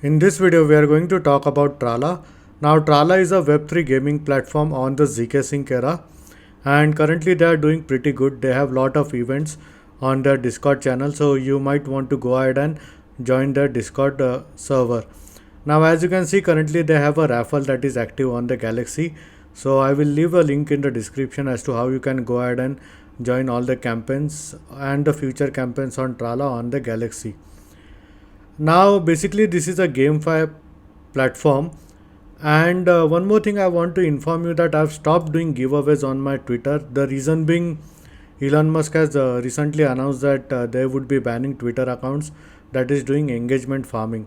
In this video, we are going to talk about Trala. Now, Trala is a Web3 gaming platform on the ZkSync era, and currently they are doing pretty good. They have lot of events on their Discord channel, so you might want to go ahead and join their Discord server. Now, as you can see, currently they have a raffle that is active on the Galaxy. So, I will leave a link in the description as to how you can go ahead and join all the campaigns and the future campaigns on Trala on the Galaxy. Now, basically, this is a GameFi platform. And one more thing, I want to inform you that I've stopped doing giveaways on my Twitter. The reason being, Elon Musk has recently announced that they would be banning Twitter accounts that is doing engagement farming.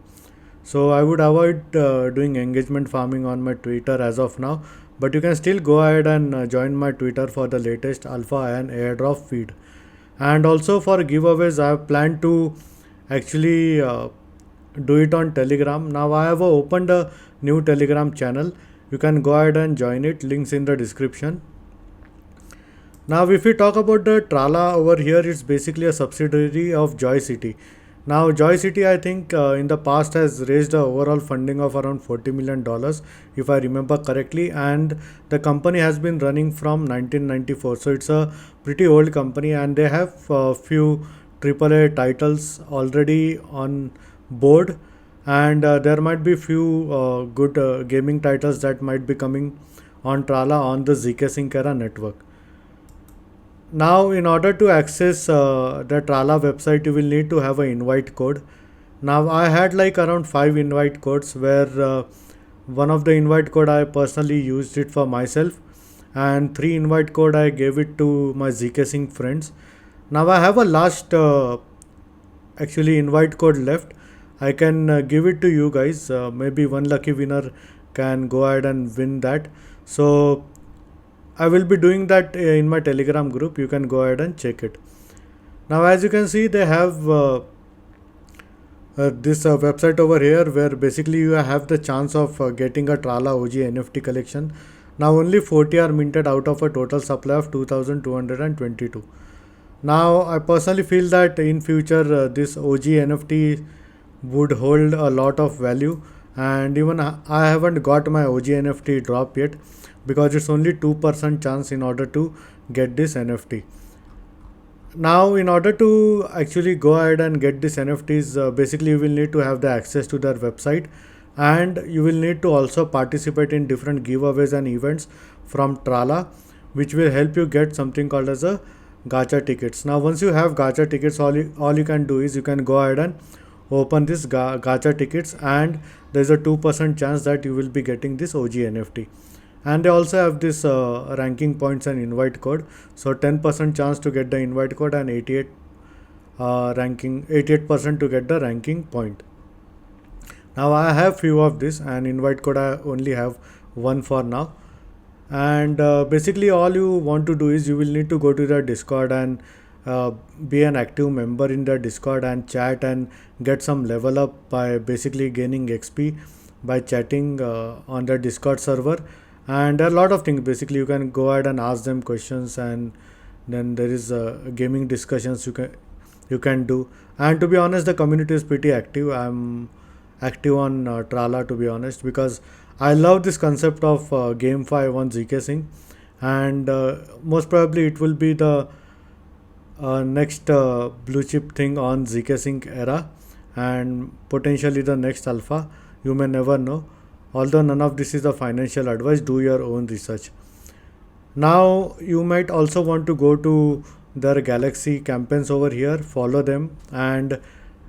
So I would avoid doing engagement farming on my Twitter as of now. But you can still go ahead and join my Twitter for the latest alpha and airdrop feed. And also for giveaways, I have planned to actually do it on Telegram. Now I have opened a new Telegram channel. You can go ahead and join it. Links in the description. Now if we talk about the Trala over here, it's basically a subsidiary of Joy City. Now Joy City, I think in the past has raised a overall funding of around $40 million if I remember correctly, and the company has been running from 1994, so it's a pretty old company, and they have few AAA titles already on board, and there might be few good gaming titles that might be coming on Trala on the ZkSync era network. Now, in order to access the Trala website, you will need to have an invite code. Now, I had like around 5 invite codes, where one of the invite code I personally used it for myself, and 3 invite code I gave it to my ZkSync friends. Now I have a last actually invite code left. I can give it to you guys. Maybe one lucky winner can go ahead and win that. So I will be doing that in my Telegram group. You can go ahead and check it. Now, as you can see, they have this website over here, where basically you have the chance of getting a Trala OG NFT collection. Now only 40 are minted out of a total supply of 2222. Now I personally feel that in future this OG NFT would hold a lot of value, and even I haven't got my OG NFT drop yet, because it's only 2% chance in order to get this NFT. Now in order to actually go ahead and get this NFTs, basically you will need to have the access to their website, and you will need to also participate in different giveaways and events from Trala, which will help you get something called as a gacha tickets. Now once you have gacha tickets, all you can do is you can go ahead and open this gacha tickets, and there's a 2% chance that you will be getting this OG NFT. And they also have this ranking points and invite code, so 10% chance to get the invite code, and 88% to get the ranking point. Now I have few of this, and invite code I only have one for now. And basically all you want to do is you will need to go to the Discord and be an active member in the Discord and chat and get some level up by basically gaining XP by chatting on the Discord server. And there are a lot of things. Basically you can go ahead and ask them questions, and then there is gaming discussions you can do. And to be honest, the community is pretty active. I'm active on Trala, to be honest, because I love this concept of GameFi on ZkSync, and most probably it will be the next blue chip thing on ZkSync era, and potentially the next alpha. You may never know. Although none of this is a financial advice, do your own research. Now you might also want to go to their Galaxy campaigns over here, follow them, and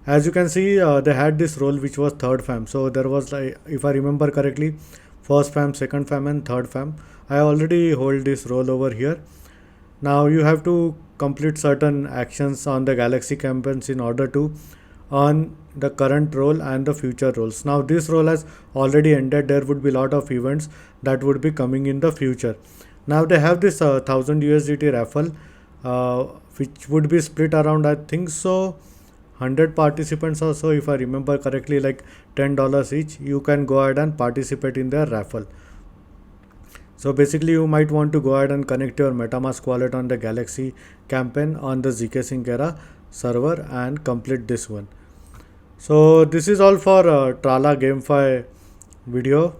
as you can see, they had this role which was third fam. So there was, like, if I remember correctly, first fam, second fam, and third fam. I already hold this role over here. Now you have to complete certain actions on the Galaxy campaigns in order to earn the current role and the future roles. Now this role has already ended. There would be a lot of events that would be coming in the future. Now they have this 1000 USDT raffle, which would be split around, I think so, 100 participants or so, if I remember correctly, like $10 each. You can go ahead and participate in their raffle. So basically you might want to go ahead and connect your MetaMask wallet on the Galaxy campaign on the ZkSync era server and complete this one. So this is all for Trala GameFi video,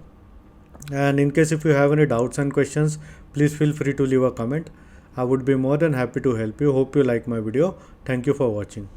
and in case if you have any doubts and questions, please feel free to leave a comment. I would be more than happy to help you. Hope you like my video. Thank you for watching.